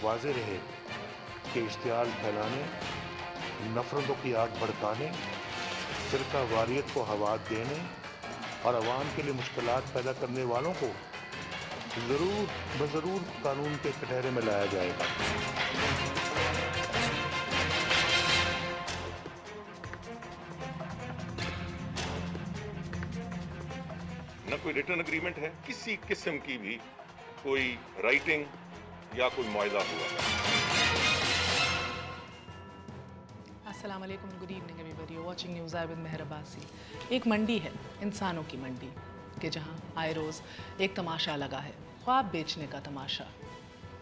वाज़ेह रहे कि इश्तियाल फैलाने, नफरतों की आग भड़काने, फ़िरका वारियत को हवा देने और अवाम के लिए मुश्किलात पैदा करने वालों को ज़रूर कानून के कटहरे में लाया जाएगा। न कोई रिटर्न एग्रीमेंट है, किसी किस्म की भी कोई राइटिंग या कोई मुआहदा हुआ। अस्सलाम वालेकुम, good evening everybody, you watching news I with Mehar Abbasi. एक मंडी है, इंसानों की मंडी, कि जहाँ आए रोज़ एक तमाशा लगा है, ख्वाब बेचने का तमाशा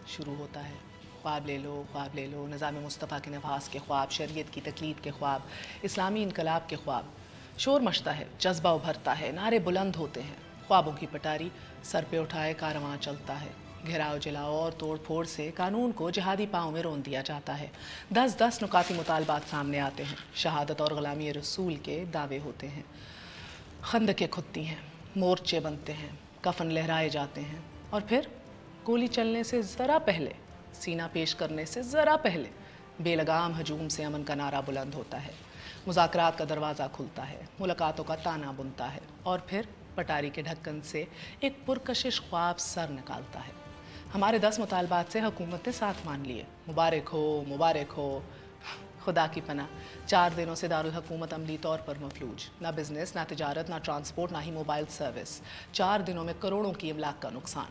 शुरू होता है। ख्वाब ले लो, निज़ाम मुस्तफ़ा के नवास के ख्वाब, शरीयत की तकलीद के ख्वाब, इस्लामी इनकलाब के ख्वाब। शोर मचता है, जज्बा उभरता है, नारे बुलंद होते हैं, ख्वाबों की पटारी सर पे उठाए कारवां चलता है। घेराव जलाओ और तोड़ फोड़ से कानून को जिहादी पाँव में रोन दिया जाता है। 10-10 नुकाती मुतालबात सामने आते हैं, शहादत और ग़ुलामी रसूल के दावे होते हैं। खंदकें खुदती हैं, मोर्चे बनते हैं, कफन लहराए जाते हैं और फिर गोली चलने से ज़रा पहले, सीना पेश करने से ज़रा पहले बेलगाम हजूम से अमन का नारा बुलंद होता है। मुज़ाकरात का दरवाज़ा खुलता है, मुलाकातों का ताना बुनता है और फिर पटारी के ढक्कन से एक पुरकशिश ख्वाब सर निकालता है। हमारे 10 मुतालबात से हुकूमत ने साथ मान लिए। मुबारक हो, खुदा की पनाह। 4 दिनों से दारुल हुकूमत अमली तौर पर मफलूज, ना बिजनेस, ना तिजारत, ना ट्रांसपोर्ट, ना ही मोबाइल सर्विस। 4 दिनों में करोड़ों की इमलाक का नुकसान।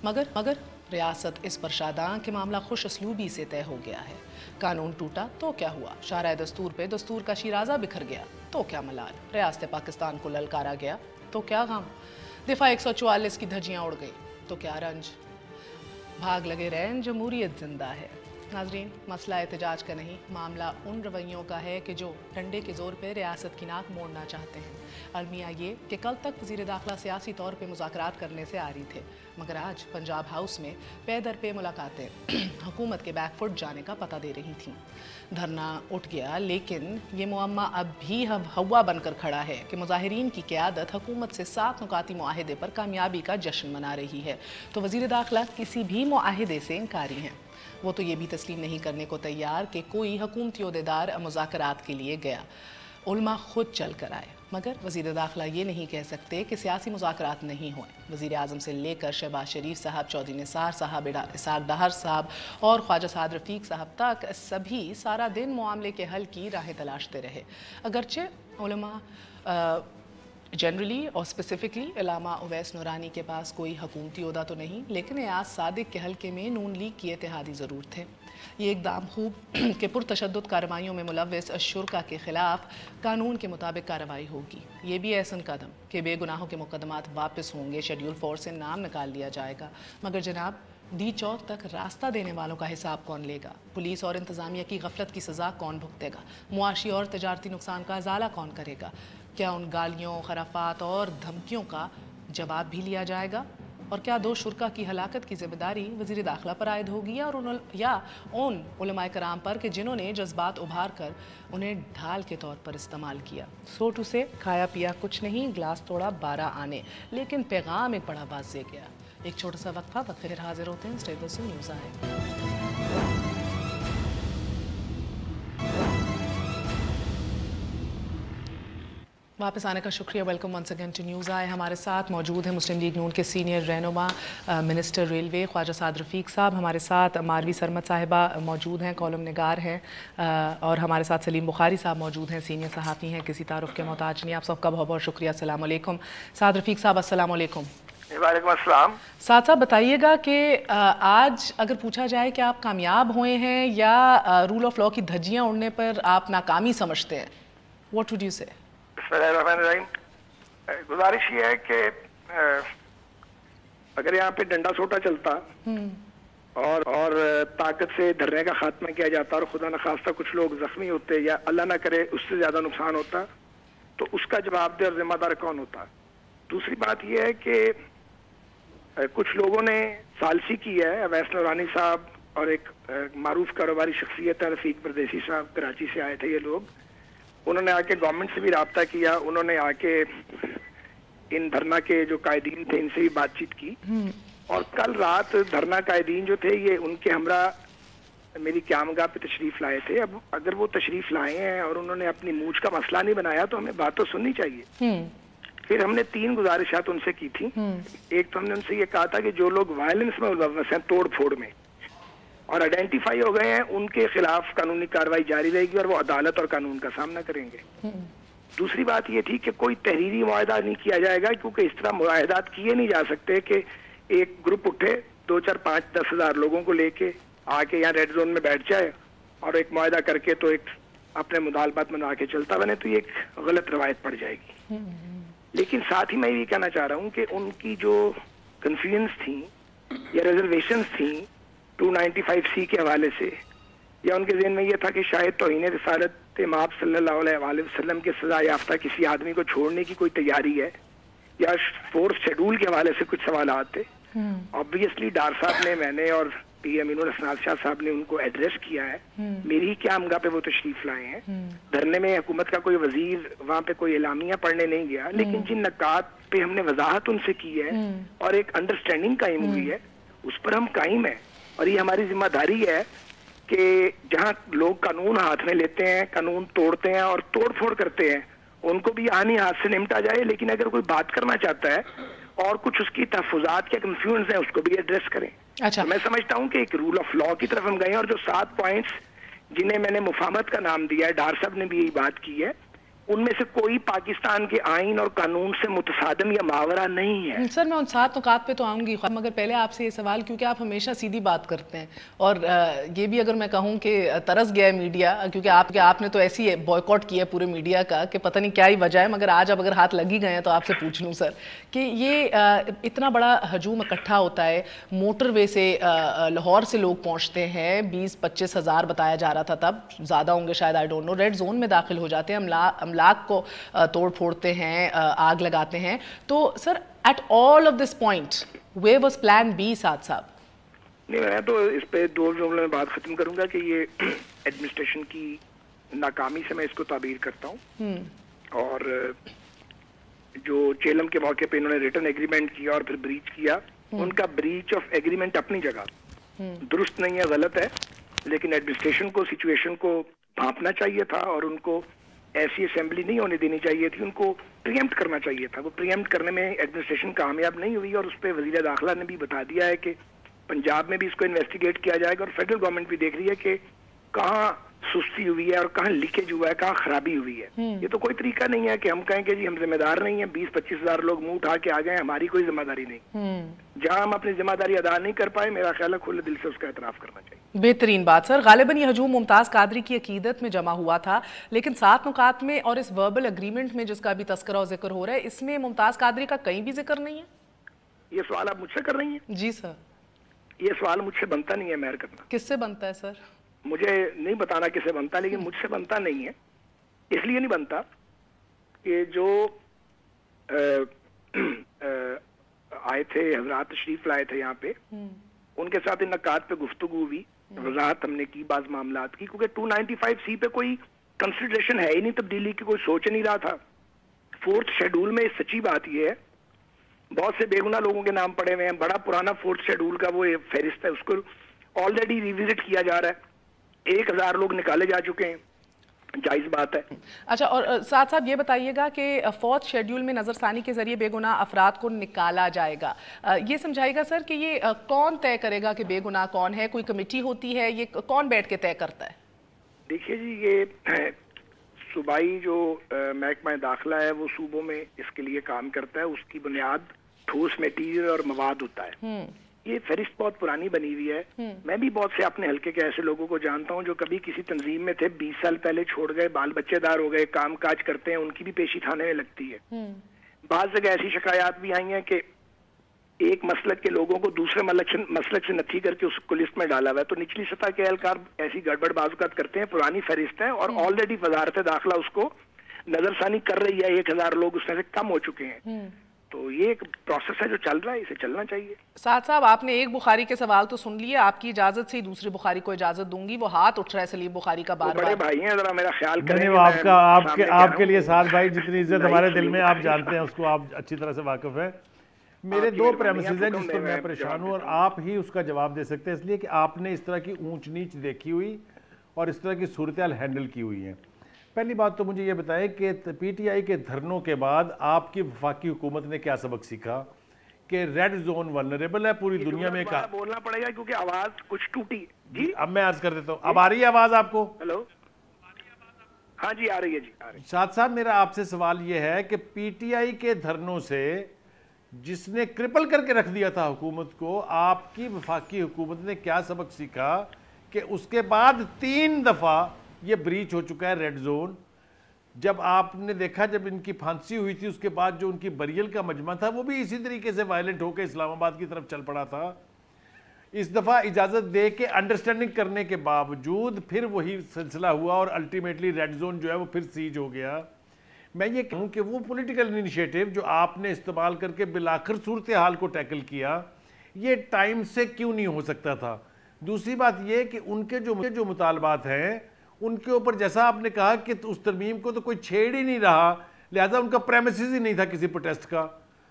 मगर रियासत इस पर शादां कि मामला खुश असलूबी से तय हो गया है। कानून टूटा तो क्या हुआ, शाराए दस्तूर पे दस्तूर का शिराजा बिखर गया तो क्या मलाल, रियासत पाकिस्तान को ललकारा गया तो क्या गम, दिफा 144 की धज्जियाँ उड़ गई तो क्या रंज, भाग लगे रैन जमहूरियत जिंदा है। नाजरीन, मसला एहतजाज का नहीं, मामला उन रवैयों का है कि जो डंडे के ज़ोर पर रियासत की नाक मोड़ना चाहते हैं। अलमिया ये कि कल तक वज़ीर दाखिला सियासी तौर पर मुज़ाकरात करने से आ रही थे, मगर आज पंजाब हाउस में पे दर पे मुलाकातें हुकूमत के बैकफुट जाने का पता दे रही थीं। धरना उठ गया, लेकिन ये मुअम्मा अब भी हवा बनकर खड़ा है कि मुजाहिरीन की क़यादत हुकूमत से 7 नुकाती मुआहिदे पर कामयाबी का जश्न मना रही है, तो वज़ीर दाखिला किसी भी मुआहिदे से इनकारी हैं। वो तो ये भी तस्लीम नहीं करने को तैयार कि कोई हुकूमती ओहदेदार मुज़ाकरात के लिए गया, उलमा खुद चल कर आए। मगर वज़ीर दाखिला ये नहीं कह सकते कि सियासी मुज़ाकरात नहीं हुए। वज़ीर आज़म से लेकर शहबाज शरीफ साहब, चौधरी निसार साहब, इसाक डाहर साहब और ख्वाजा साद रफ़ीक साहब तक सभी सारा दिन मामले के हल की राहें तलाशते रहे। अगरचे उलमा जनरली और स्पेसिफिकली इलामा उवैस नूरानी के पास कोई हुकूमती ओहदा तो नहीं, लेकिन एयाज सादिक के हल्के में नून लीग की इत्तेहादी ज़रूर थे। ये इक़दाम खूब कि पुरतशद्दुद कार्रवाइयों में मुलव्वस अशुरका के ख़िलाफ़ कानून के मुताबिक कार्रवाई होगी। ये भी ऐसा कदम कि बेगुनाहों के मुकदमात वापस होंगे, शेड्यूल 4 से नाम निकाल लिया जाएगा। मगर जनाब, डी चौक तक रास्ता देने वालों का हिसाब कौन लेगा? पुलिस और इंतज़ामिया की गफलत की सज़ा कौन भुगतेगा? मुआशी और तजारती नुकसान का अजाला कौन करेगा? क्या उन गालियों, खराफात और धमकियों का जवाब भी लिया जाएगा? और क्या 2 शुरका की हलाकत की जिम्मेदारी वज़ीर दाखिला पर आयद होगी या उन उलमाए कराम पर कि जिन्होंने जज्बात उभार कर उन्हें ढाल के तौर पर इस्तेमाल किया? सोटू से खाया पिया कुछ नहीं, गिलास तोड़ा 12 आने, लेकिन पैगाम एक बड़ा बात दे गया। एक छोटा सा वक्फा, फिर हाजिर होते हैं स्टेबल से न्यूज़ आए। वापस आने का शुक्रिया। Welcome once again to news आए। हमारे साथ मौजूद हैं मुस्लिम लीग नून के सीनियर रहनुमा मिनिस्टर रेलवे ख्वाजा साद रफ़ीक साहब, हमारे साथ मारवी सरमत साहिबा मौजूद हैं, कॉलम निगार हैं, और हमारे साथ सलीम बुखारी साहब मौजूद हैं, सीनियर सहाफ़ी हैं, किसी तारुफ के मोहताज नहीं। आप सबका बहुत बहुत शुक्रिया। अस्सलाम वालेकुम। साद रफ़ीक साहब, अस्सलाम वालेकुम। वालेकुम अस्सलाम। साथ साहब, बताइएगा कि आज अगर पूछा जाए कि आप कामयाब हुए हैं या रूल ऑफ लॉ की धज्जियाँ उड़ने पर आप नाकामी समझते हैं, व्हाट वुड यू से? गुजारिश ये है कि अगर यहाँ पे डंडा सोटा चलता और ताकत से धरने का खात्मा किया जाता और खुदा न खास्ता कुछ लोग जख्मी होते या अल्लाह ना करे उससे ज्यादा नुकसान होता, तो उसका जवाबदेह और जिम्मेदार कौन होता? दूसरी बात यह है कि कुछ लोगों ने सालसी की है, अवैस नूरानी साहब और एक मारूफ कारोबारी शख्सियत है रफीक परदेसी साहब, कराची से आए थे ये लोग। उन्होंने आके गवर्नमेंट से भी रब्ता किया, उन्होंने आके इन धरना के जो कायदीन थे इनसे भी बातचीत की, और कल रात धरना कायदीन जो थे ये उनके हमरा میری قیامگاہ پہ تشریف لائے تھے. اب اگر وہ تشریف لائے ہیں اور انہوں نے اپنی مونچھ کا مسئلہ نہیں بنایا تو ہمیں بات تو سننی چاہیے. پھر ہم نے 3 گزارشات ان سے کی تھی. ایک تو ہم نے ان سے یہ کہا تھا کہ جو لوگ وائلنس میں ملوث ہیں, توڑ پھوڑ میں, اور آئیڈینٹیفائی ہو گئے ہیں, ان کے خلاف قانونی کارروائی جاری رہے گی اور وہ عدالت اور قانون کا سامنا کریں گے. دوسری بات یہ تھی کہ کوئی تحریری معاہدہ نہیں کیا جائے گا, کیونکہ اس طرح معاہدات کیے نہیں جا سکتے کہ ایک گروپ اٹھے 2 4 5 10 ہزار لوگوں کو لے کے آ کے یہاں ریڈ زون میں بیٹھ جائے اور ایک معاہدہ کر کے تو ایک اپنے مطالبات منا کے چلتا بنے, تو یہ ایک غلط روایت پڑ جائے گی. لیکن ساتھ ہی میں یہ کہنا چاہ رہا ہوں کہ ان کی جو کنفیوژنس تھیں یا ریزرویشنس تھیں 295C کے حوالے سے, یا ان کے ذہن میں یہ تھا کہ شاید توہین رسالت مآب صلی اللہ علیہ وآلہ وسلم کے سزا یافتہ کسی آدمی کو چھوڑنے کی کوئی تیاری ہے, یا 4th شیڈول کے حوالے سے کچھ سوالات تھے. آبویسلی ڈار صاحب نے, میں نے اور پی امین الحسنات شاہ صاحب نے ان کو ایڈریس کیا ہے. میری ہی قیامگاہ پہ وہ تشریف لائے ہیں. دھرنے میں حکومت کا کوئی وزیر وہاں پہ کوئی اعلامیہ پڑھنے نہیں گیا, لیکن جن نکات پہ ہم نے وضاحت ان سے کی ہے اور ایک انڈرسٹینڈنگ قائم ہوئی ہے, اس پر ہم قائم ہیں. اور یہ ہماری ذمہ داری ہے کہ جہاں لوگ قانون ہاتھ میں لیتے ہیں, قانون توڑتے ہیں اور توڑ پھوڑ کرتے ہیں, ان کو بھی آنی ہاتھ سے نمٹا جائے. لیکن اگر کوئی بات کرنا چاہتا ہے اور کچھ اس کی تحفظات کے کنفیوژن ہیں, اس کو بھی ایڈریس کریں. تو میں سمجھتا ہوں کہ ایک رول آف لا کی طرف ہم گئے ہیں, اور جو 7 پوائنٹس جنہیں میں نے مفاہمت کا نام دیا ہے, ڈار صاحب نے بھی یہی بات کی ہے, ان میں سے کوئی پاکستان کے آئین اور قانون سے متصادم یا ماورا نہیں ہے. سر میں ان 7 نکات پہ تو آؤں گی, مگر پہلے آپ سے یہ سوال, کیونکہ آپ ہمیشہ سیدھی بات کرتے ہیں, اور یہ بھی اگر میں کہوں کہ ترس گیا ہے میڈیا, کیونکہ آپ نے تو ایسی بوائکاٹ کیا ہے پورے میڈیا کا کہ پتہ نہیں کیا ہی وجہ ہے, مگر آج اب اگر ہاتھ لگی گئے ہیں تو آپ سے پوچھ لوں سر کہ یہ اتنا بڑا ہجوم اکٹھا ہوتا ہے, موٹر وے سے لاہور سے لوگ پہنچتے ہیں, 20-25 ہزار بتایا جا رہا تھا, تب زیادہ ہوں گے شاید, I don't know, red zone میں داخل ہو جاتے ہیں, املاک کو توڑ پھوڑتے ہیں, آگ لگاتے ہیں. تو sir at all of this point where was plan B Saad Sahib? نہیں, میں تو اس پہ 2 جملوں میں بات ختم کروں گا کہ یہ ایڈمنسٹریشن کی ناکامی سے میں اس کو تعبیر کرتا ہوں. اور جو چیلم کے موقع پہ انہوں نے ریٹن ایگریمنٹ کیا اور پھر بریچ کیا, ان کا بریچ آف ایگریمنٹ اپنی جگہ درست نہیں ہے, غلط ہے, لیکن ایڈمنسٹریشن کو سچویشن کو بھانپنا چاہیے تھا اور ان کو ایسی اسمبلی نہیں ہونے دینی چاہیے تھی, ان کو پریمپٹ کرنا چاہیے تھا. وہ پریمپٹ کرنے میں ایڈمنسٹریشن کامیاب نہیں ہوئی, اور اس پہ وزیر داخلہ نے بھی بتا دیا ہے کہ پنجاب میں بھی اس کو انویسٹیگیٹ کیا جائے گا, اور فیڈرل گورنمنٹ بھی دیکھ رہی ہے کہ کہاں سستی ہوئی ہے اور کہاں لیکیج ہوا ہے, کہاں خرابی ہوئی ہے. یہ تو کوئی طریقہ نہیں ہے کہ ہم کہیں کہ جی ہم ذمہ دار نہیں ہیں, 20-25 ہزار لوگ منہ اٹھا کے آ گئے, ہماری کوئی ذمہ داری نہیں. جہاں ہم اپنی ذمہ داری ادا نہیں کر پائے, میرا خیال ہے کھلے دل سے اس کا اعتراف کرنا چاہیے. بہترین بات سر. غالباً یہ ہجوم ممتاز قادری کی عقیدت میں جمع ہوا تھا, لیکن 7 نکات میں اور اس وربل اگریمنٹ میں جس کا بھی تذکرہ و ذکر ہو رہا ہے, اس میں ممتاز قادری کا کہیں بھی ذکر نہیں ہے. یہ سوال آپ مجھ سے کر رہی ہیں؟ جی سر. یہ سوال مجھ سے بنتا نہیں ہے مہر کرنا. کس سے بنتا ہے سر؟ مجھے نہیں بتانا کس سے بنتا, لیکن مجھ سے بنتا نہیں ہے. اس لیے نہیں بنتا کہ جو آئے تھے حضرات تشریف لائے تھے یہاں پہ, ان کے ساتھ ان نکات پہ گفتگو ہوئی, وضاحت ہم نے کی بعض معاملات کی, کیونکہ 295C پہ کوئی کنسیڈریشن ہے ہی نہیں, تبدیلی کی کوئی سوچ نہیں رہا تھا. 4th شیڈول میں سچی بات یہ ہے, بہت سے بے گناہ لوگوں کے نام پڑے ہوئے ہیں. بڑا پرانا 4th شیڈول کا وہ فہرست ہے, اس کو آلریڈی ریوزٹ کیا جا رہا ہے. 1000 لوگ نکالے جا چکے ہیں, جائز بات ہے. اچھا, اور ساتھ صاحب یہ بتائیے گا کہ 4th شیڈیول میں نظر ثانی کے ذریعے بے گناہ افراد کو نکالا جائے گا, یہ سمجھائے گا سر کہ یہ کون طے کرے گا کہ بے گناہ کون ہے؟ کوئی کمیٹی ہوتی ہے, یہ کون بیٹھ کے طے کرتا ہے؟ دیکھیے جی, یہ صوبائی جو محکمہ داخلہ ہے وہ صوبوں میں اس کے لیے کام کرتا ہے. اس کی بنیاد ٹھوس میٹیریل اور مواد ہوتا ہے. یہ فہرست بہت پرانی بنی ہوئی ہے. میں بھی بہت سے اپنے حلقے کے ایسے لوگوں کو جانتا ہوں جو کبھی کسی تنظیم میں تھے, 20 سال پہلے چھوڑ گئے, بال بچے دار ہو گئے, کام کاج کرتے ہیں, ان کی بھی پیشی تھانے میں لگتی ہے. بعض جگہ ایسی شکایات بھی آئی ہیں کہ ایک مسلک کے لوگوں کو دوسرے مسلک سے نتھی کر کے اس کو لسٹ میں ڈالا ہوا ہے. تو نچلی سطح کے اہلکار ایسی گڑبڑ بازوقات کرتے ہیں. پرانی فہرست ہے اور آلریڈی وزارت داخلہ اس کو نظر ثانی کر رہی ہے. 1000 لوگ اس میں سے کم ہو چکے ہیں. تو یہ ایک پروسیس ہے جو چل رہا ہے, اسے چلنا چاہیے. سعد صاحب, آپ نے ایک بخاری کے سوال تو سن لیے, آپ کی اجازت سے ہی دوسری بخاری کو اجازت دوں گی. وہ ہاتھ اٹھ رہا ہے سلیم بخاری کا بار بار. بڑے بھائی ہیں, ذرا میرا خیال کریں. آپ کے لیے سعد بھائی جتنی عزت ہمارے دل میں, آپ جانتے ہیں اس کو, آپ اچھی طرح سے واقف ہیں. میرے دو پریمیسز ہیں جس پر میں پریشان ہوں اور آپ ہی اس کا جواب دے سکتے ہیں، اس لیے کہ آپ نے اس طرح کی اونچ نیچ دیکھی ہوئی اور اس طرح کی صورتحال ہینڈل کی ہوئی ہیں۔ پہلی بات تو مجھے یہ بتائیں کہ پی ٹی آئی کے دھرنوں کے بعد آپ کی وفاقی حکومت نے کیا سبق سیکھا کہ ریڈ زون ولنریبل ہے پوری دنیا میں؟ بولنا پڑے گا کیونکہ آواز کچھ ٹوٹی۔ جی اب میں عرض کر دیتا ہوں، اب آ رہی ہے آواز آپ کو؟ ہیلو، ہاں جی آ رہی ہے جی آ رہی ہے۔ شاد صاحب میرا آپ سے سوال یہ ہے کہ پی ٹی آئی کے دھرنوں سے جس نے کرپل کر کے رکھ دیا تھا حکومت کو، آپ کی وفاقی حکومت نے کیا سبق سیکھا کہ اس کے بعد 3 دفعہ یہ بریچ ہو چکا ہے ریڈ زون؟ جب آپ نے دیکھا جب ان کی پھانسی ہوئی تھی اس کے بعد جو ان کی بریل کا مجمع تھا وہ بھی اسی طریقے سے وائلنٹ ہو کے اسلام آباد کی طرف چل پڑا تھا۔ اس دفعہ اجازت دے کے انڈرسٹینڈنگ کرنے کے باوجود پھر وہی سلسلہ ہوا اور الٹیمیٹلی ریڈ زون جو ہے وہ پھر سیج ہو گیا۔ میں یہ کہوں کہ وہ پولیٹیکل انیشیٹو جو آپ نے استعمال کر کے بالآخر صورتحال کو ٹیکل کیا، یہ ٹائم سے کیوں نہیں ہو سکتا تھا؟ دوسری بات یہ کہ ان کے جو مطالبات ہیں ان کے اوپر جیسا آپ نے کہا کہ اس ترمیم کو تو کوئی چھیڑ ہی نہیں رہا، لہذا ان کا پریمیسز ہی نہیں تھا کسی پروٹیسٹ کا۔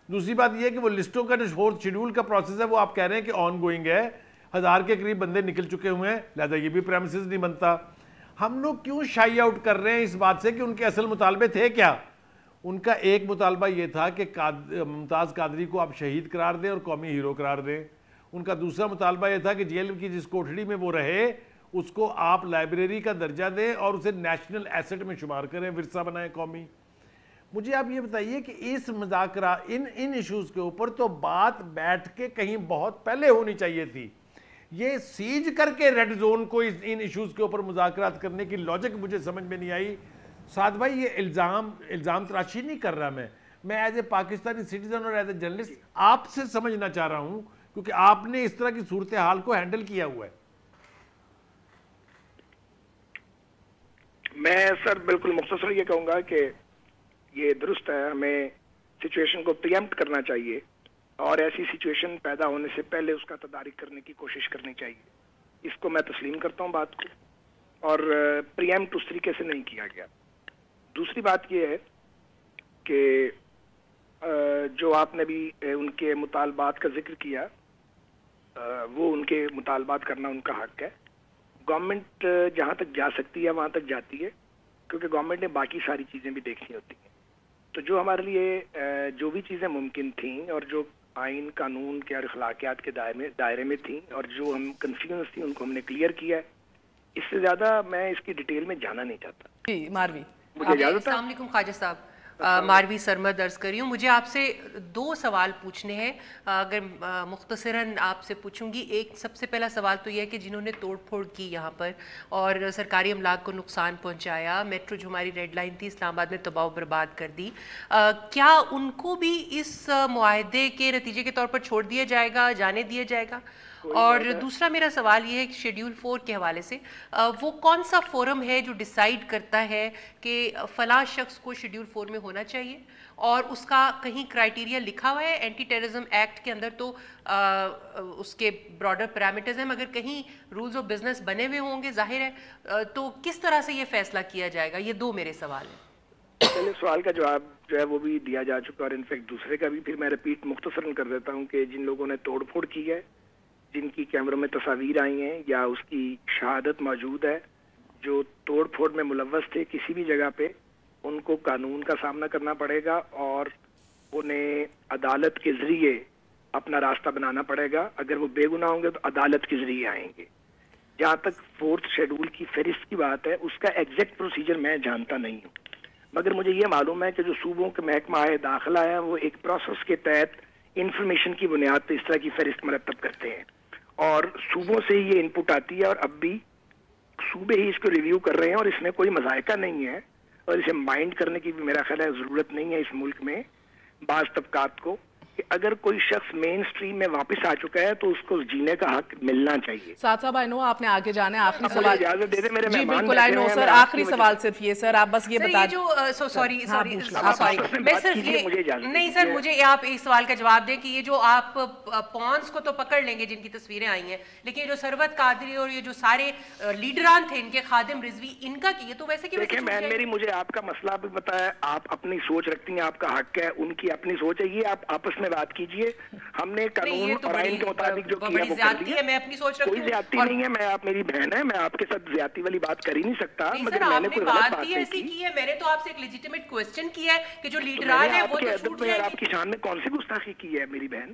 دوسری بات یہ کہ وہ لسٹوں کا جو فورتھ شیڈول کا پروسیس ہے وہ آپ کہہ رہے ہیں کہ آن گوئنگ ہے، 1000 کے قریب بندے نکل چکے ہوئے ہیں، لہذا یہ بھی پریمیسز نہیں بنتا۔ ہم لوگ کیوں شائی آؤٹ کر رہے ہیں اس بات سے کہ ان کے اصل مطالبے تھے کیا؟ ان کا ایک مطالبہ یہ تھا کہ ممتاز قادری کو آپ شہید قرار دیں اور قومی ہیرو قرار دیں۔ ان کا دوسرا مطالبہ یہ تھا کہ جیل کی جس کوٹھڑی میں وہ رہے اس کو آپ لائبریری کا درجہ دیں اور اسے نیشنل ایسٹ میں شمار کریں، ورثہ بنائیں قومی۔ مجھے آپ یہ بتائیے کہ اس مذاکرہ ان ایشوز کے اوپر تو بات بیٹھ کے کہیں بہت پہلے ہونی چاہیے تھی۔ یہ سیج کر کے ریڈ زون کو ان ایشوز کے اوپر مذاکرات کرنے کی لاجک مجھے سمجھ میں نہیں آئی۔ سعد بھائی یہ الزام تراشی نہیں کر رہا میں ایز اے پاکستانی سٹیزن اور ایز اے جرنلسٹ آپ سے سمجھنا چاہ رہا ہوں کیونکہ آپ نے اس طرح کی صورتحال کو ہینڈل کیا ہوا ہے۔ میں سر بالکل مختصر یہ کہوں گا کہ یہ درست ہے، ہمیں سچویشن کو پریمپٹ کرنا چاہیے اور ایسی سچویشن پیدا ہونے سے پہلے اس کا تدارک کرنے کی کوشش کرنی چاہیے۔ اس کو میں تسلیم کرتا ہوں بات کو، اور پریمپٹ اس طریقے سے نہیں کیا گیا۔ دوسری بات یہ ہے کہ جو آپ نے بھی ان کے مطالبات کا ذکر کیا، وہ ان کے مطالبات کرنا ان کا حق ہے۔ گورنمنٹ جہاں تک جا سکتی ہے وہاں تک جاتی ہے کیونکہ گورنمنٹ نے باقی ساری چیزیں بھی دیکھنی ہوتی ہیں۔ تو جو ہمارے لیے جو بھی چیزیں ممکن تھیں اور جو آئین قانون کے اور اخلاقیات کے دائرے میں تھیں اور جو ہم کنفیوژنس تھیں ان کو ہم نے کلیئر کیا ہے۔ اس سے زیادہ میں اس کی ڈیٹیل میں جانا نہیں چاہتا۔ جی ماروی، مجھے اجازت ہے؟ السلام علیکم خواجہ صاحب، ماروی سرمد عرض کر رہی ہوں۔ مجھے آپ سے 2 سوال پوچھنے ہیں، اگر مختصراً آپ سے پوچھوں گی۔ ایک سب سے پہلا سوال تو یہ ہے کہ جنہوں نے توڑ پھوڑ کی یہاں پر اور سرکاری املاک کو نقصان پہنچایا، میٹرو جو ہماری ریڈ لائن تھی اسلام آباد میں تباہ و برباد کر دی، کیا ان کو بھی اس معاہدے کے نتیجے کے طور پر چھوڑ دیا جائے گا، جانے دیا جائے گا؟ اور دوسرا میرا سوال یہ ہے کہ شیڈیول 4 کے حوالے سے وہ کون سا فورم ہے جو ڈیسائیڈ کرتا ہے کہ فلاں شخص کو شیڈیول 4 میں ہونا چاہیے، اور اس کا کہیں کرائیٹیریا لکھا ہوا ہے؟ اینٹی ٹیررزم ایکٹ کے اندر تو اس کے براڈر پیرامیٹرز ہیں، مگر کہیں رولز آف بزنس بنے ہوئے ہوں گے ظاہر ہے، تو کس طرح سے یہ فیصلہ کیا جائے گا؟ یہ 2 میرے سوال ہیں۔ پہلے سوال کا جواب جو ہے وہ بھی دیا جا چکا، اور انفیکٹ دوسرے کا بھی پھر میں ریپیٹ مختصراً کر دیتا ہوں کہ جن لوگوں نے توڑ پھوڑ کی ہے، جن کی کیمروں میں تصاویر آئی ہیں یا اس کی شہادت موجود ہے، جو توڑ پھوڑ میں ملوث تھے کسی بھی جگہ پہ، ان کو قانون کا سامنا کرنا پڑے گا اور انہیں عدالت کے ذریعے اپنا راستہ بنانا پڑے گا۔ اگر وہ بے گناہ ہوں گے تو عدالت کے ذریعے آئیں گے۔ جہاں تک 4تھ شیڈول کی فہرست کی بات ہے، اس کا ایگزیکٹ پروسیجر میں جانتا نہیں ہوں، مگر مجھے یہ معلوم ہے کہ جو صوبوں کے محکمہ داخلہ ہے وہ ایک پروسیس کے تحت انفارمیشن کی بنیاد پہ اس طرح کی فہرست مرتب کرتے ہیں، اور صوبوں سے یہ انپٹ آتی ہے، اور اب بھی صوبے ہی اس کو ریویو کر رہے ہیں، اور اس میں کوئی مذائقہ نہیں ہے اور اسے مائنڈ کرنے کی بھی میرا خیال ہے ضرورت نہیں ہے اس ملک میں بعض طبقات کو، کہ اگر کوئی شخص مین سٹریم میں واپس آ چکا ہے تو اس کو جینے کا حق ملنا چاہیے۔ سعد صاحب آئی نو آپ نے آگے جانا ہے، آخری سوال اجازت دے دیں، میرے جی مہمان بالکل آئی نو سر، آخری سوال صرف یہ سر، آپ بس یہ بتا سوری میں صرف یہ نہیں سر، مجھے آپ اس سوال کا جواب دیں کہ یہ جو آپ پونس کو تو پکڑ لیں گے جن کی تصویریں آئی ہیں، لیکن یہ جو ثروت قادری اور یہ جو سارے لیڈران تھے ان کے، خادم رضوی، ان کا یہ تو ویسے دیکھیں بہن میری، مجھے آپ کا مسئلہ بھی پتا ہے، آپ اپنی سوچ رکھتی ہیں، آپ کا حق ہے، ان کی اپنی سوچ ہے، یہ آپ آپس میں بات کیجئے. ہم نے قانون اور آئین کے مطابق جو کیا وہ کر لیا. میں اپنی سوچ رکھتی ہوں. کوئی زیادتی نہیں ہے, میں آپ میری بہن ہے, میں آپ کے ساتھ زیادتی والی بات کر ہی نہیں سکتا, مگر میں نے کوئی غلط بات نہیں کی ہے. میں نے تو آپ سے ایک لیجیٹیمیٹ کوسچن کیا ہے کہ جو لیڈران ہے وہ تو چھوٹ میں آپ کی شان میں کون سی گستاخی کی ہے میری بہن؟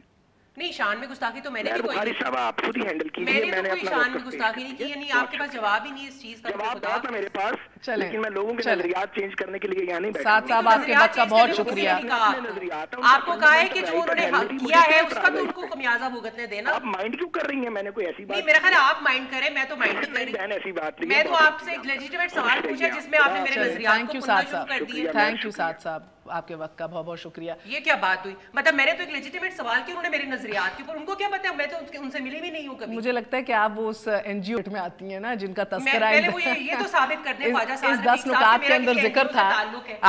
نہیں, شان میں گستاخی تو میں نے بھی کوئی بخاری صاحب آپ خود ہی ہینڈل کیجئے. میں نے کوئی شان میں گستاخی نہیں کی, یعنی آپ کے پاس جواب ہی نہیں اس چیز کا. جواب بات ہے میرے پاس, لیکن میں لوگوں کے نظریات چینج کرنے کے لیے یہاں نہیں بیٹھا. سعد صاحب آپ کے وقت کا بہت شکریہ. آپ کو کہا ہے کہ جو انہوں نے کیا ہے اس کا بھی ان کو خمیازہ بھگتنے دینا. آپ مائنڈ کیوں کر رہی ہیں؟ میں نے کوئی ایسی بات نہیں, میرا خیال ہے آپ مائنڈ کریں, میں تو مائنڈ نہیں کر رہی. بہن ایسی بات نہیں, میں تو آپ سے ایک لیجیٹیمیٹ سوال پوچھا جس میں آپ نے میرے نظریات کو سننا شروع کر دیا. تھینک یو سعد صاحب, آپ کے وقت کا بہت بہت شکریہ. یہ کیا بات ہوئی؟ مطلب میں نے تو ایک لیجیٹیمیٹ سوال کیا, انہوں نے میرے نظریات کے اوپر, ان کو کیا پتا ہے, میں تو ان سے ملی بھی نہیں ہوں کبھی. مجھے لگتا ہے کہ آپ وہ اس این جی او میں آتی ہیں نا جن کا تذکرہ پہلے وہ یہ تو ثابت کرنے خواجہ صاحب اس 10 نکات کے اندر ذکر تھا.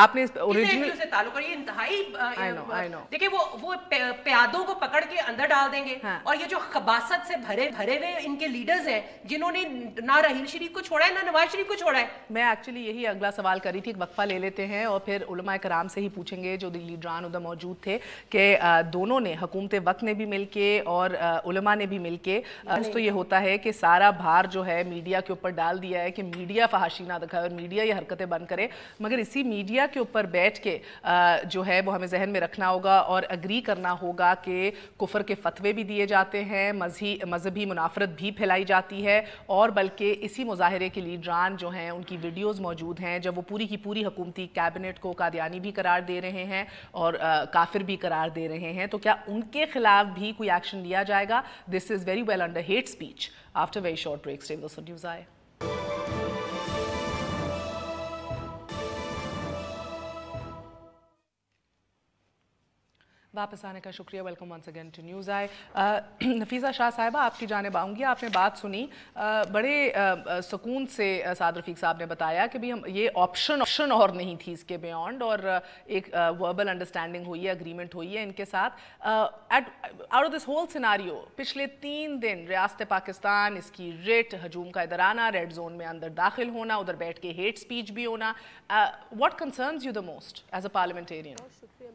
آپ نے اوریجنل سے تعلق ہے, یہ انتہائی دیکھیں وہ پیادوں کو پکڑ کے اندر ڈال دیں گے, اور یہ جو خباثت سے بھرے ہوئے ان کے لیڈرز ہیں جنہوں نے نہ رحیل شریف کو چھوڑا ہے نہ نواز شریف کو چھوڑا ہے. میں ایکچولی یہی اگلا سوال کری تھی, ایک وقفہ لے لیتے ہیں اور پھر علماء کرام سے ہی پوچھیں گے جو لیڈران ادھر موجود تھے کہ دونوں نے, حکومت وقت نے بھی مل کے اور علماء نے بھی مل کے, تو یہ ہوتا ہے کہ سارا بھار جو ہے میڈیا کے اوپر ڈال دیا ہے کہ میڈیا فحاشی نہ دکھائے اور میڈیا یہ حرکتیں بند کرے, مگر اسی میڈیا کے اوپر بیٹھ کے جو ہے وہ ہمیں ذہن میں رکھنا ہوگا اور اگری کرنا ہوگا کہ کفر کے فتوے بھی دیے جاتے ہیں, مذہبی منافرت بھی پھیلائی جاتی ہے, اور بلکہ اسی مظاہرے کے لیڈران جو ہیں ان کی ویڈیوز موجود ہیں جب وہ پوری کی پوری حکومتی کیبنٹ کو قادیانی بھی قرار دے رہے ہیں اور کافر بھی قرار دے رہے ہیں, تو کیا ان کے خلاف بھی کوئی ایکشن لیا جائے گا؟ This is very well under hate speech. After very short break stay with news I. واپس آنے کا شکریہ. Welcome once again to news I. Nafeesa شاہ صاحبہ, آپ کی جانب آؤں گی. آپ نے بات سنی, بڑے سکون سے سعد رفیق صاحب نے بتایا کہ بھی ہم یہ آپشن اور نہیں تھی اس کے بیونڈ, اور ایک وربل انڈرسٹینڈنگ ہوئی ہے, اگریمنٹ ہوئی ہے ان کے ساتھ. Out of this whole scenario پچھلے 3 دن ریاست پاکستان, اس کی ریٹ, ہجوم کا ادھر آنا, ریڈ زون میں اندر داخل ہونا, ادھر بیٹھ کے ہیٹ اسپیچ بھی ہونا, what concerns you the most as a parliamentarian? شکریہ.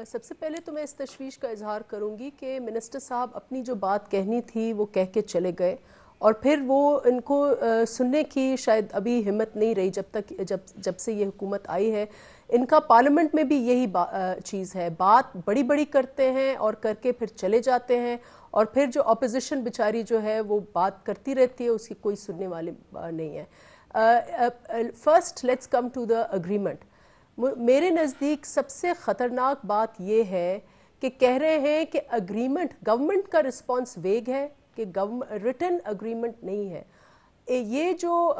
سب سے پہلے تو میں اس تشویش کا اظہار کروں گی کہ منسٹر صاحب اپنی جو بات کہنی تھی وہ کہہ کے چلے گئے, اور پھر وہ ان کو سننے کی شاید ابھی ہمت نہیں رہی جب سے یہ حکومت آئی ہے. ان کا پارلیمنٹ میں بھی یہی چیز ہے, بات بڑی کرتے ہیں اور کر کے پھر چلے جاتے ہیں, اور پھر جو اپوزیشن بیچاری جو ہے وہ بات کرتی رہتی ہے, اس کی کوئی سننے والے نہیں ہے. First let's come to the agreement. میرے نزدیک سب سے خطرناک بات یہ ہے کہ کہہ رہے ہیں کہ اگریمنٹ, گورنمنٹ کا رسپانس ویگ ہے کہ ریٹن اگریمنٹ نہیں ہے. یہ جو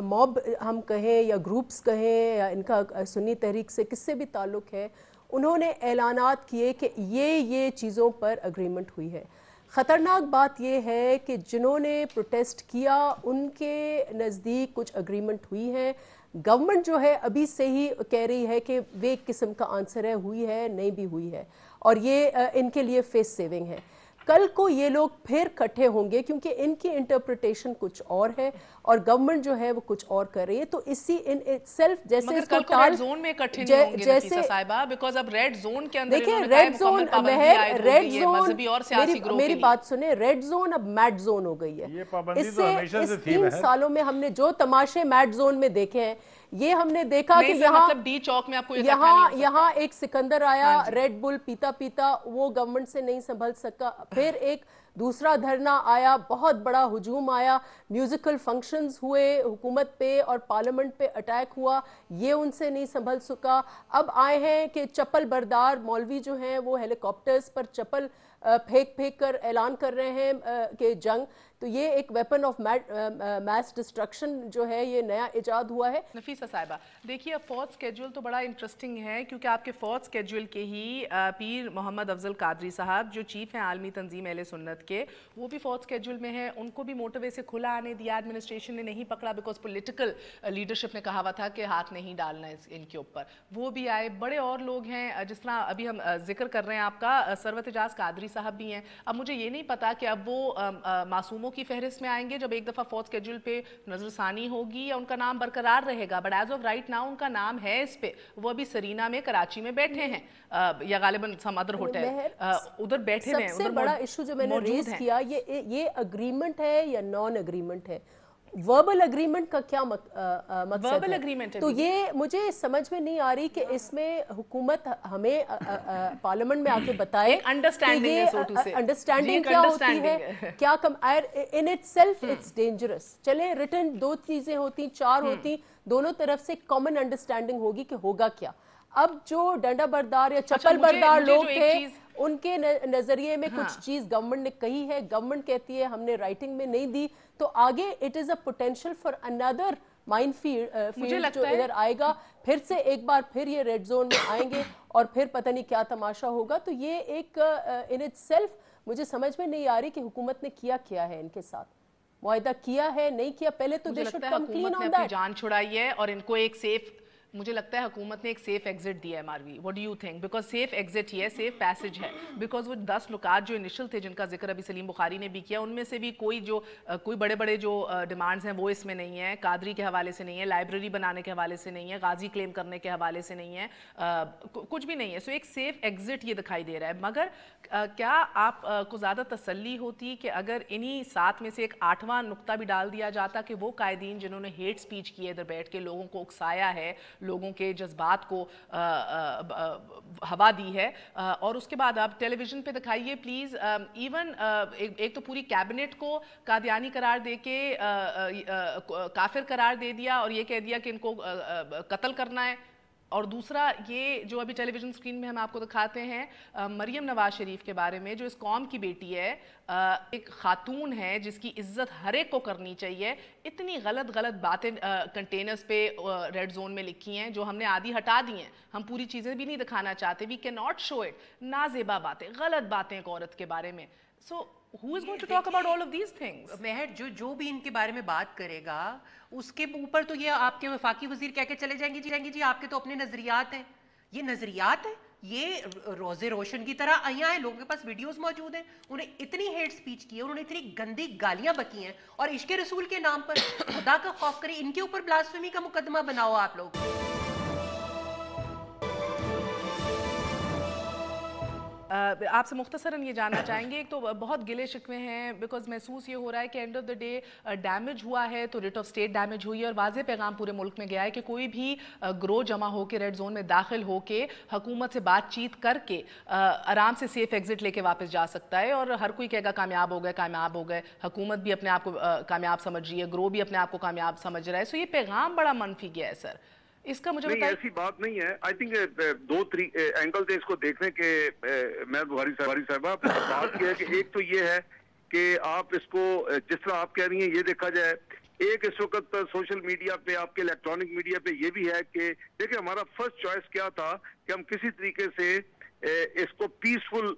موب ہم کہیں یا گروپس کہیں یا ان کا سنی تحریک سے کس سے بھی تعلق ہے, انہوں نے اعلانات کیے کہ یہ چیزوں پر اگریمنٹ ہوئی ہے. خطرناک بات یہ ہے کہ جنہوں نے پروٹیسٹ کیا ان کے نزدیک کچھ اگریمنٹ ہوئی ہے. گورنمنٹ جو ہے ابھی سے ہی کہہ رہی ہے کہ وہ ایک قسم کا آنسر ہے, ہوئی ہے نہیں بھی ہوئی ہے, اور یہ ان کے لیے فیس سیونگ ہے. کل کو یہ لوگ پھر کٹھے ہوں گے کیونکہ ان کی انٹرپریٹیشن کچھ اور ہے اور گورنمنٹ جو ہے وہ کچھ اور کر رہی ہے. تو اسی ان سیلف جیسے اس کو ریڈ زون میں اکٹھے نہیں ہوں گے نفیسہ صاحبہ, بیکاز اب ریڈ زون کے اندر دیکھیں ریڈ زون مذہبی اور سیاسی گروہ, میری بات سنیں, ریڈ زون اب میٹ زون ہو گئی ہے. اس 3 سالوں میں ہم نے جو تماشے میٹ زون میں دیکھے ہیں, یہ ہم نے دیکھا کہ یہاں ایک سکندر آیا, ریڈ بل پیتا پیتا, وہ گورنمنٹ سے نہیں سنبھل سکا. پھر ایک دوسرا دھرنا آیا, بہت بڑا ہجوم آیا, میوزیکل فنکشنز ہوئے حکومت پہ اور پارلیمنٹ پہ اٹیک ہوا, یہ ان سے نہیں سنبھل سکا. اب آئے ہیں کہ چپل بردار مولوی جو ہیں وہ ہیلی کاپٹرز پر چپل پھینک کر اعلان کر رہے ہیں کہ جنگ. تو یہ ایک ویپن آف میس ڈسٹرکشن جو ہے یہ نیا ایجاد ہوا ہے. نفیسہ صاحبہ دیکھیے, اب فورتھ سکیڈول تو بڑا انٹرسٹنگ ہے کیونکہ آپ کے فورتھ سکیڈول کے ہی پیر محمد افضل قادری صاحب جو چیف ہیں عالمی تنظیم اہل سنت کے, وہ بھی فورتھ سکیڈول میں ہیں. ان کو بھی موٹر وے سے کھلا آنے دیا, ایڈمنسٹریشن نے نہیں پکڑا بیکاز پولیٹیکل لیڈرشپ نے کہا ہوا تھا کہ ہاتھ نہیں ڈالنا ان کے اوپر. وہ بھی آئے, بڑے اور لوگ ہیں جس طرح ابھی ہم ذکر کر رہے ہیں آپ کا ثروت اعجاز قادری صاحب بھی ہیں. اب مجھے یہ نہیں پتا کہ اب وہ معصوم नामों की फहरिस्त में आएंगे जब एक दफ़ा फोर्थ शेड्यूल पे नजरसानी होगी, या उनका नाम बरकरार रहेगा? But as of right now उनका नाम है इस पे, वो अभी सरीना में कराची में बैठे हैं, या गालिबन सम अदर होटल उधर बैठे हैं। सबसे बड़ा इशू जो मैंने रेज किया, ये अग्रीमेंट है या नॉन अग्रीमेंट है? वर्बल अग्रीमेंट का क्या मकसद है? तो ये मुझे समझ में नहीं आ रही कि इसमें हुकूमत हमें पार्लियामेंट में आके बताए अंडरस्टैंडिंग क्या होती है, क्या कम इन इटसेल्फ इट्स डेंजरस। चले रिटन 2 चीजें होती, 4 होती, दोनों तरफ से कॉमन अंडरस्टैंडिंग होगी कि होगा क्या। अब जो डंडा बरदार या चप्पल बरदार लोग थे, उनके नजरिए में कुछ चीज गवर्नमेंट ने कही है, गवर्नमेंट कहती है हमने राइटिंग में नहीं दी, तो आगे it is a potential for another mind field जो इधर आएगा, फिर से एक बार फिर ये रेड जोन में आएंगे और फिर पता नहीं क्या तमाशा होगा। तो ये एक इन इटसेल्फ मुझे समझ में नहीं आ रही कि हुकूमत ने किया क्या है, इनके साथ मुआहदा किया है नहीं किया, पहले तो they should come clean on that. जान छुड़ाई है और इनको एक सेफ, मुझे लगता है हुकूमत ने एक सेफ एग्जिट दिया है Marvi. What do you think? Because safe exit ही है, सेफ पैसेज है, बिकॉज वो 10 नुकात जो इनिशियल थे जिनका जिक्र अभी सलीम बुखारी ने भी किया, उनमें से भी कोई बड़े बड़े जो डिमांड्स हैं वो इसमें नहीं है, कादरी के हवाले से नहीं है, लाइब्रेरी बनाने के हवाले से नहीं है, गाजी क्लेम करने के हवाले से नहीं है, कुछ भी नहीं है। सो एक सेफ एग्जिट ये दिखाई दे रहा है। मगर क्या आप को ज़्यादा तसल्ली होती कि अगर इन्हीं 7 में से एक 8वां नुक्ता भी डाल दिया जाता कि वो कायदीन जिन्होंने हेट स्पीच की है, इधर बैठ के लोगों को उकसाया है, लोगों के जज्बात को हवा दी है, और उसके बाद आप टेलीविजन पे दिखाइए प्लीज़। इवन एक तो पूरी कैबिनेट को कादियानी करार दे के काफिर करार दे दिया और ये कह दिया कि इनको कत्ल करना है, और दूसरा ये जो अभी टेलीविजन स्क्रीन में हम आपको दिखाते हैं मरियम नवाज शरीफ के बारे में, जो इस कौम की बेटी है, एक खातून है जिसकी इज्जत हर एक को करनी चाहिए। इतनी गलत बातें कंटेनर्स पे रेड जोन में लिखी हैं जो हमने आधी हटा दी हैं, हम पूरी चीज़ें भी नहीं दिखाना चाहते, we can not show it. नाजेबा बातें, गलत बातें एक औरत के बारे में। सो who is going to talk about all of these things? महर जो भी इनके बारे में बात करेगा उसके ऊपर तो ये आपके वफाकी वजीर कह के चले जाएंगे जी आपके तो अपने नजरियात हैं। ये नजरियात है, ये रोजे रोशन की तरह आया है, लोगों के पास वीडियोस मौजूद हैं, उन्हें इतनी हेट स्पीच की है, उन्होंने इतनी गंदी गालियां बकी हैं, और इश्क रसूल के नाम पर खुदा का खौफ करें, इनके ऊपर ब्लास्फेमी का मुकदमा बनाओ आप लोग। आपसे मुख्तसरन ये जानना चाहेंगे, एक तो बहुत गिले शिकवे हैं, बिकॉज महसूस ये हो रहा है कि end of the day damage हुआ है तो रिट ऑफ स्टेट डैमेज हुई है, और वाज़ेह पैगाम पूरे मुल्क में गया है कि कोई भी ग्रोह जमा होकर रेड जोन में दाखिल होके हुकूमत से बातचीत करके आराम से सेफ एग्जिट लेके वापस जा सकता है, और हर कोई कहेगा कामयाब हो गए। हुकूमत भी अपने आप को कामयाब समझ रही है, ग्रोह भी अपने आप को कामयाब समझ रहा है। सो ये पैगाम बड़ा मनफी गया है सर, इसका मुझे नहीं, ऐसी बात नहीं है। आई थिंक 2-3 एंगल थे इसको देखने के। मैं बुखारी साहबा बात की है कि एक तो ये है कि आप इसको जिस तरह आप कह रही हैं ये देखा जाए, एक इस वक्त सोशल मीडिया पे, आपके इलेक्ट्रॉनिक मीडिया पे ये भी है कि देखिए हमारा फर्स्ट चॉइस क्या था कि हम किसी तरीके से इसको पीसफुल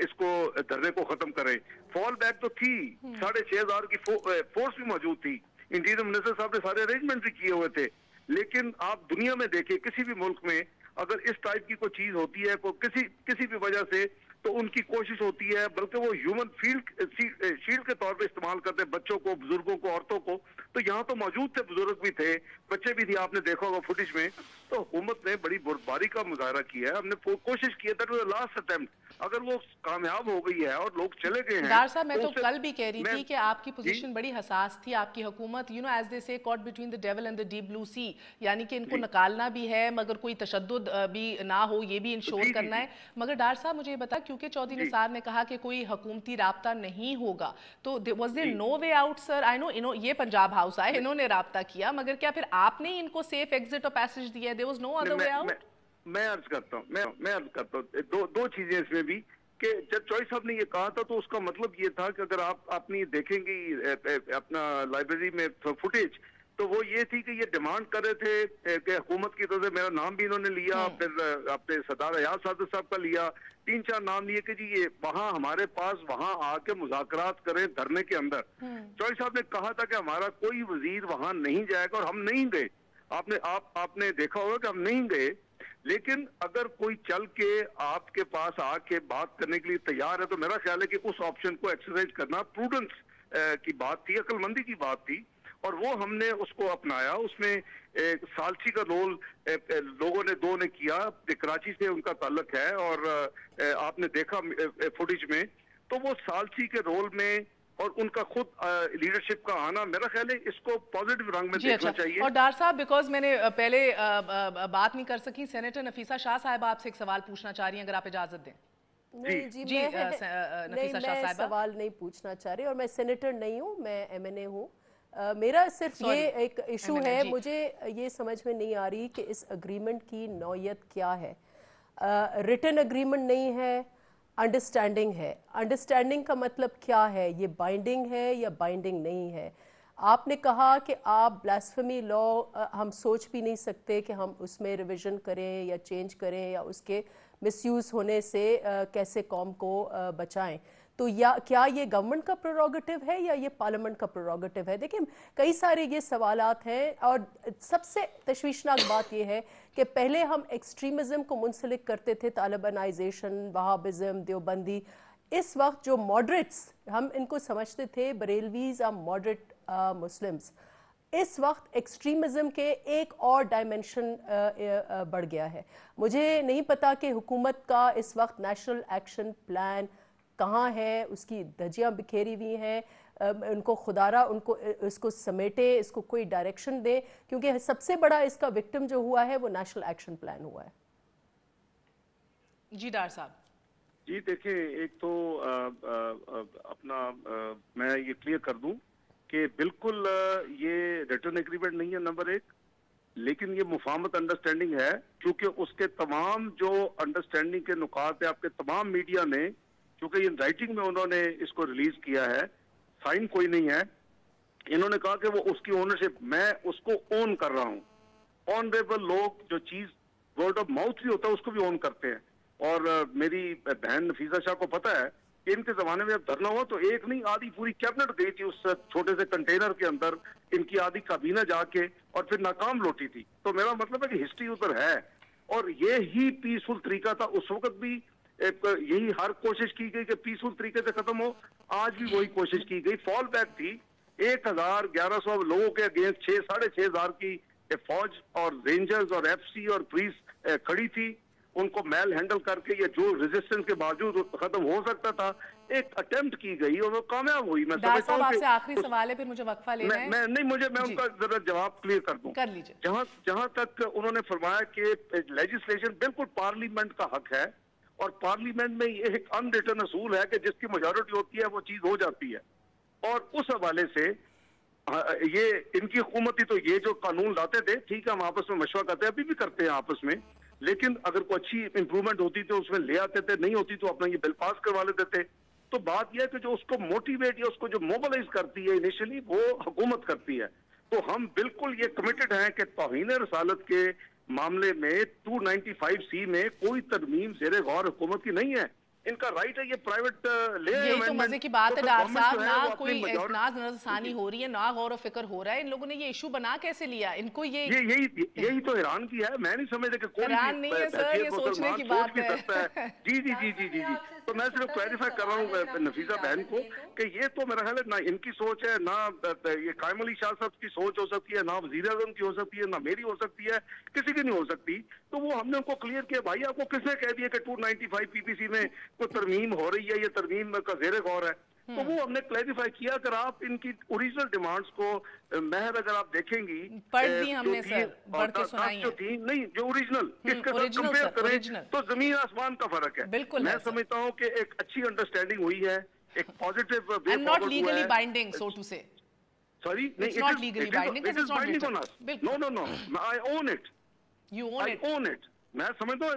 इसको धरने को खत्म करें। फॉल बैक तो थी, 6,500 की फोर्स भी मौजूद थी, इंटीरियर मिनिस्टर साहब ने सारे अरेंजमेंट भी किए हुए थे। लेकिन आप दुनिया में देखिए, किसी भी मुल्क में अगर इस टाइप की कोई चीज होती है किसी भी वजह से, तो उनकी कोशिश होती है, बल्कि वो ह्यूमन शील्ड के तौर पे इस्तेमाल करते हैं बच्चों को, बुजुर्गों को, औरतों को। तो यहाँ तो मौजूद थे, बुजुर्ग भी थे, बच्चे भी थे, आपने देखा होगा फुटेज में। तो हुकूमत ने बड़ी बर्बारी का मुजाहरा किया है, हमने कोशिश की है, that was the last attempt. अगर वो कामयाब हो गई है और लोग चले गए हैं। डार साहब, मैं तो कल भी कह रही थी कि आपकी पोजीशन बड़ी हसास थी, आपकी हुकूमत, you know as they say caught between the devil and the deep blue sea, यानी कि इनको निकालना भी है मगर कोई तशद्दुद भी ना हो, ये भी इंश्योर करना है। मगर डार साहब मुझे बता, क्योंकि चौधरी निसार ने कहा कि कोई हुकूमती राब्ता नहीं होगा, तो was there no way out sir? I know ये पंजाब हाउस आए, इन्होंने राब्ता किया, मगर क्या फिर आपने इनको सेफ एग्जिट और पैसेज दिया? There was no other way out? मैं अर्ज करता हूँ दो चीजें इसमें भी, कि जब चॉइस साहब ने ये कहा था तो उसका मतलब ये था कि अगर आप अपनी देखेंगे अपना लाइब्रेरी में फुटेज, तो वो ये थी कि ये डिमांड कर रहे थे कि हुकूमत की तरफ से, मेरा नाम भी इन्होंने लिया, फिर अपने सरदार अयाज सादिक साहब का लिया, 3-4 नाम लिए कि जी ये वहाँ हमारे पास वहाँ आके मुज़ाकरात करें धरने के अंदर। चौधरी साहब ने कहा था कि हमारा कोई वजीर वहाँ नहीं जाएगा, और हम नहीं गए। आपने देखा होगा कि हम नहीं गए। लेकिन अगर कोई चल के आपके पास आके बात करने के लिए तैयार है, तो मेरा ख्याल है कि उस ऑप्शन को एक्सरसाइज करना प्रूडेंस की बात थी, अक्लमंदी की बात थी, और वो हमने उसको अपनाया। उसमें सालची का रोल लोगों ने दो ने किया, कराची से उनका ताल्लुक है, और आपने देखा फुटेज में, तो वो सालची के रोल में और उनका खुद लीडरशिप का आना, मेरा ख्याल है इसको पॉजिटिव रंग में देखना चाहिए। और डार साहब, बिकॉज मैंने पहले बात नहीं कर सकी, सेनेटर नफीसा शाह साहब आपसे एक सवाल पूछना चाह रही हैं, अगर आप इजाजत दें। जी मैं सवाल नहीं पूछना चाह रही, और मैं सेनेटर नहीं हूँ, मैं MNA हूँ। मेरा सिर्फ ये एक इशू है, मुझे ये समझ में नहीं आ रही कि इस अग्रीमेंट की नौयत क्या है। रिटन अग्रीमेंट नहीं है, अंडरस्टैंडिंग है। अंडरस्टैंडिंग का मतलब क्या है? ये बाइंडिंग है या बाइंडिंग नहीं है? आपने कहा कि आप ब्लास्फेमी लॉ हम सोच भी नहीं सकते कि हम उसमें रिवीजन करें या चेंज करें या उसके मिसयूज़ होने से कैसे कौम को बचाएं। तो या क्या ये गवर्नमेंट का प्रोरोगेटिव है या ये पार्लियामेंट का प्रोरोगेटिव है? देखिए, कई सारे ये सवालात हैं, और सबसे तशवीशनाक बात ये है कि पहले हम एक्सट्रीमिज़म को मुंसलिक करते थे, तालिबानाइजेशन, वहाबिज़म, देवबंदी। इस वक्त जो मॉडरेट्स, हम इनको समझते थे बरेलवीज और मॉडरेट मुस्लिम्स, इस वक्त एक्सट्रीमिज़म के एक और डायमेंशन बढ़ गया है। मुझे नहीं पता कि हुकूमत का इस वक्त नेशनल एक्शन प्लान कहाँ है, उसकी धज्जियाँ बिखेरी हुई हैं, उनको खुदारा उनको इसको समेटे, इसको कोई डायरेक्शन दे, क्योंकि सबसे बड़ा इसका विक्टिम जो हुआ है वो नेशनल एक्शन प्लान हुआ है। जी डार साहब। जी देखिए, एक तो मैं ये क्लियर कर दूं कि बिल्कुल ये रिटर्न एग्रीमेंट नहीं है नंबर एक, लेकिन ये मुफाहमत अंडरस्टैंडिंग है, क्योंकि उसके तमाम जो अंडरस्टैंडिंग के नुकात है, आपके तमाम मीडिया ने, क्योंकि ये राइटिंग में उन्होंने इसको रिलीज किया है, साइन कोई नहीं है, इन्होंने कहा कि वो उसकी ओनरशिप, मैं उसको ओन कर रहा हूँ। ऑनरेबल लोग जो चीज वर्ड ऑफ माउथ भी होता है उसको भी ओन करते हैं, और मेरी बहन नफीसा शाह को पता है कि इनके जमाने में जब धरना हुआ तो एक नहीं आधी पूरी कैबिनेट गई थी उस छोटे से कंटेनर के अंदर, इनकी आधी काबीना जाके, और फिर नाकाम लौटी थी। तो मेरा मतलब है कि हिस्ट्री उधर है, और ये ही पीसफुल तरीका था उस वक्त भी, यही हर कोशिश की गई कि पीसफुल तरीके से खत्म हो, आज भी वही कोशिश की गई। फॉल बैक थी 1100 लोगों के अगेंस्ट 6,500 की फौज और रेंजर्स और FC और पुलिस खड़ी थी, उनको मैल हैंडल करके, या जो रेजिस्टेंस के बावजूद खत्म हो सकता था, एक अटेम्प्ट की गई और वो कामयाब हुई। मैं समझता हूं आपसे आखिरी सवाल है, फिर मुझे वक्फा लेना है। मैं उनका जरा जवाब क्लियर कर दूं। कर लीजिए। जहां तक उन्होंने फरमाया कि लेजिस्लेशन बिल्कुल पार्लियामेंट का हक है, और पार्लियामेंट में ये एक अनरिटन असूल है कि जिसकी मेजॉरिटी होती है वो चीज हो जाती है, और उस हवाले से ये इनकी हुकूमत ही तो ये जो कानून लाते थे, ठीक है हम आपस में मशवरा करते हैं, अभी भी करते हैं आपस में, लेकिन अगर कोई अच्छी इंप्रूवमेंट होती तो उसमें ले आते थे, नहीं होती तो अपना ये बिल पास करवा लेते थे। तो बात यह है कि जो उसको मोटिवेट या उसको जो मोबिलाइज करती है इनिशियली, वो हुकूमत करती है। तो हम बिल्कुल ये कमिटेड हैं कि तौहीन रसालत के मामले में 295C में कोई तरमीम ज़ेरे गौर हुकूमत की नहीं है, इनका राइट है, ये प्राइवेट ले। यही तो मजे की बात है डार साहब, ना कोई नजरसानी हो रही है, ना गौर फिक्र हो रहा है। इन लोगों ने ये इशू बना कैसे लिया? इनको यही तो हैरान किया है। मैं नहीं समझ कि कोई हैरान नहीं है सर, ये सोचने की बात है। जी। तो मैं सिर्फ क्लैरिफाई कर रहा हूँ नफीसा बहन को कि ये तो मेरा ख्याल है ना इनकी सोच है, ना ये कायम अली शाह साहब की सोच हो सकती है, ना वज़ीर आज़म की हो सकती है, ना मेरी हो सकती है, किसी की नहीं हो सकती। तो वो हमने उनको क्लियर किया, भाई आपको किसने कह दिया कि 295 PPC में कोई तरमीम हो रही है, ये तरमीम का ज़ेरे गौर है। तो वो हमने क्लैरिफाई किया। अगर आप इनकी ओरिजिनल डिमांड्स को महर अगर आप देखेंगी, पढ़ दी हमने सर, पढ़ के सुनाई है। जो थी नहीं, जो ओरिजिनल इसके साथ कंपेयर करें तो जमीन आसमान का फर्क है। बिल्कुल मैं समझता हूँ कि एक अच्छी अंडरस्टैंडिंग हुई है, एक positive way and not legally binding, so to say. Sorry, it's not legally binding because it's not written. No, I own it. You own it. I own it. मैं समझता हूँ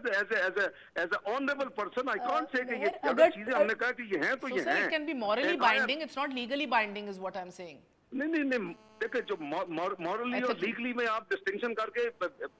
as a honorable person I can't say कि ये अगर चीजें हमने कहा कि ये हैं तो ये हैं। It can be morally binding, it's not legally binding is what I'm saying. नहीं देखिए, जो मॉरली और लीगली में आप डिस्टिंक्शन करके,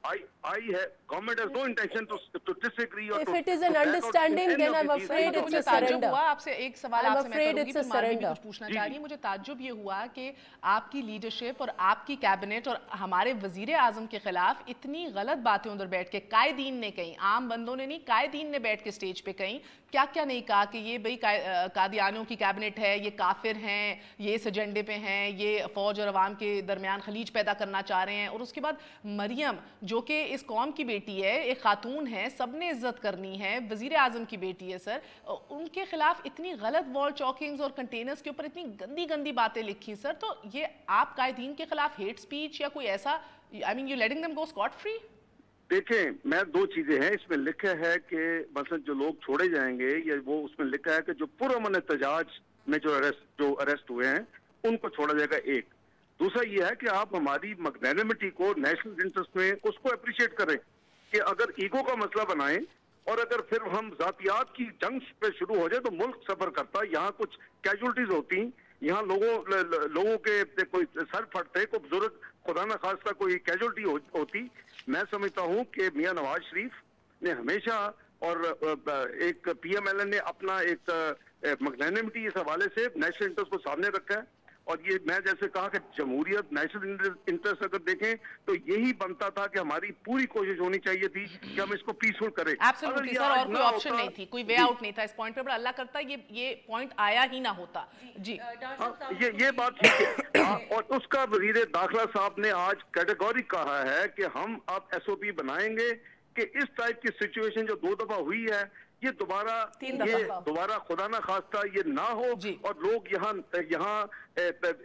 आई है government has no intention to disagree or If to it is an understanding, then I'm afraid it's a surrender. आपसे एक सवाल I'm आपसे मैं afraid करूंगी, it's a फिर मानवी भी surrender. कुछ पूछना चाह रही है। मुझे ताज्जुब ये हुआ कि आपकी लीडरशिप और आपकी कैबिनेट और हमारे वजीर आजम के खिलाफ इतनी गलत बातें उधर बैठ के कायदीन ने कही, आम बंदों ने नहीं, कायदीन ने बैठ के स्टेज पे कही, क्या क्या नहीं कहा कि ये भाई कादियानियों की कैबिनेट है, ये काफिर हैं, ये इस एजेंडे पे हैं, ये फौज और अवाम के दरमियान खलीज पैदा करना चाह रहे हैं। और उसके बाद मरियम जो कि इस कौम की बेटी है, एक खातून है, सबने इज्जत करनी है, वजीर आजम की बेटी है सर, उनके खिलाफ इतनी गलत वॉल चॉकिंग्स और कंटेनर्स के ऊपर इतनी गंदी गंदी बातें लिखी सर, तो ये आप कायदीन के खिलाफ हेट स्पीच या कोई ऐसा, I mean you letting them go Scott free? देखें, मैं दो चीजें हैं इसमें लिखा है कि मसलन जो लोग छोड़े जाएंगे, या वो उसमें लिखा है कि जो पुरअमन एहतजाज में जो अरेस्ट हुए हैं उनको छोड़ा जाएगा। एक दूसरा ये है कि आप हमारी मैग्नेनिमिटी को नेशनल इंटरेस्ट में उसको अप्रिशिएट करें कि अगर ईगो का मसला बनाएं और अगर फिर हम जातियात की जंग पे शुरू हो जाए तो मुल्क सफर करता। यहाँ कुछ कैजुअलिटीज होती, यहाँ लोगों के कोई सर फटते, कोई बुजुर्ग खुदा न खास्ता कोई कैजुअलिटी होती। मैं समझता हूँ कि मियां नवाज शरीफ ने हमेशा और एक PMLN ने अपना एक मैग्नेनिमिटी इस हवाले से नेशनल इंटरेस्ट को सामने रखा है। और ये मैं जैसे कहा कि जमहूरियत नेशनल इंटरेस्ट अगर देखें तो यही बनता था कि हमारी पूरी कोशिश होनी चाहिए थी कि हम इसको पीसफुल करें। एब्सोल्युटली सर, और कोई ऑप्शन नहीं थी, कोई वे आउट नहीं था इस पॉइंट पे, पर अल्लाह करता ये पॉइंट आया ही ना होता। जी ये बात ठीक है। और उसका वजीर दाखिला साहब ने आज कैटेगोरिक कहा है कि हम अब SOP बनाएंगे कि इस टाइप की सिचुएशन जो 2 दफा हुई है ये दोबारा खुदा ना खास्ता ये ना हो और लोग यहाँ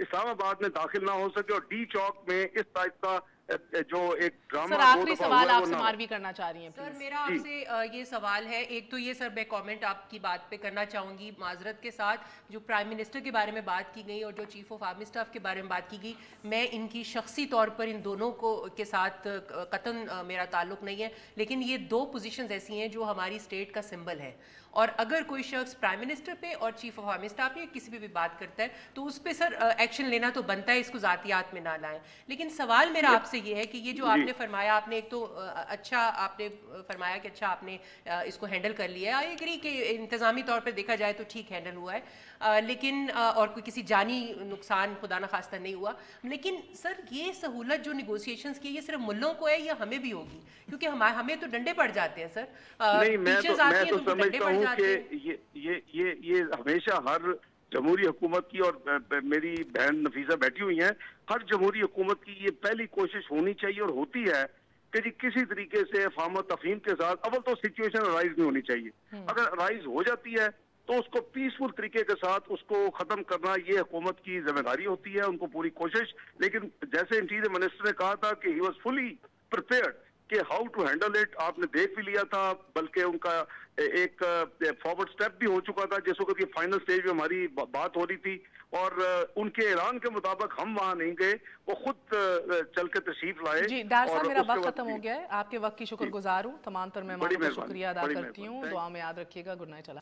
इस्लामाबाद में दाखिल ना हो सके और डी चौक में इस टाइप का जो एक ड्रामा। सर आखिरी सवाल आपसे मारवी करना चाह रही हैं सर, मेरा आपसे ये सवाल है। एक तो ये सर मैं कमेंट आपकी बात पे करना चाहूँगी माजरत के साथ, जो प्राइम मिनिस्टर के बारे में बात की गई और जो चीफ ऑफ आर्मी स्टाफ के बारे में बात की गई, मैं इनकी शख्सी तौर पर इन दोनों के साथ कतन मेरा ताल्लुक नहीं है, लेकिन ये 2 पोजीशंस ऐसी हैं जो हमारी स्टेट का सिंबल है। और अगर कोई शख्स प्राइम मिनिस्टर पे और चीफ ऑफ आर्मी स्टाफ पे किसी पे भी बात करता है तो उस पे सर एक्शन लेना तो बनता है, इसको जातियात में ना लाएं। लेकिन सवाल मेरा आपसे ये है कि ये जो आपने फरमाया, आपने एक तो अच्छा आपने फरमाया कि अच्छा आपने इसको हैंडल कर लिया है, आई एग्री कि इंतज़ामी तौर पर देखा जाए तो ठीक हैंडल हुआ है, लेकिन और कोई किसी जानी नुकसान खुदा न खास्ता नहीं हुआ। लेकिन सर ये सहूलत जो निगोशिएशंस की ये सिर्फ मुल्लों को है या हमें भी होगी? क्योंकि हमें तो डंडे पड़ जाते हैं सर। नहीं, मैं तो समझता हूँ कि ये हमेशा हर जमहूरी हुकूमत की, और मेरी बहन नफीसा बैठी हुई हैं, हर जमहूरी हुकूमत की ये पहली कोशिश होनी चाहिए और होती है कि जी किसी तरीके से फार्म तफहीम के साथ अव्वल तो सिचुएशन अराइज नहीं होनी चाहिए। अगर अराइज हो जाती है तो उसको पीसफुल तरीके के साथ उसको खत्म करना ये हुकूमत की जिम्मेदारी होती है, उनको पूरी कोशिश। लेकिन जैसे इंटीरियर मिनिस्टर ने कहा था कि ही वॉज फुली प्रिपेयर्ड कि हाउ टू हैंडल इट, आपने देख भी लिया था, बल्कि उनका एक फॉरवर्ड स्टेप भी हो चुका था जिस वक्त ये फाइनल स्टेज में हमारी बात हो रही थी, और उनके ऐलान के मुताबिक हम वहां नहीं गए, वो खुद चल के तशरीफ लाए। जी डार साहब, मेरा वक्त खत्म हो गया है, आपके वक्त की शुक्रगुजार हूँ, तमाम तर मेहमानों का शुक्रिया अदा करती हूँ, दुआ में याद रखिएगा। Good night. चला